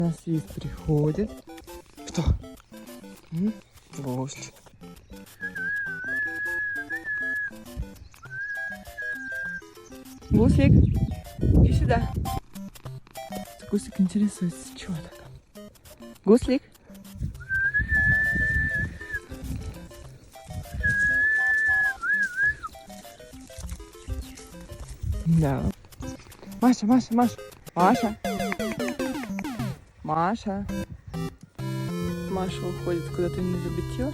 У нас есть приходит. Кто? Гуслик. Гуслик, иди сюда. Гуслик интересуется, чего так? Гуслик. Да. Маша, Маша, Маша. Маша. Маша. Маша уходит куда-то в незабытье.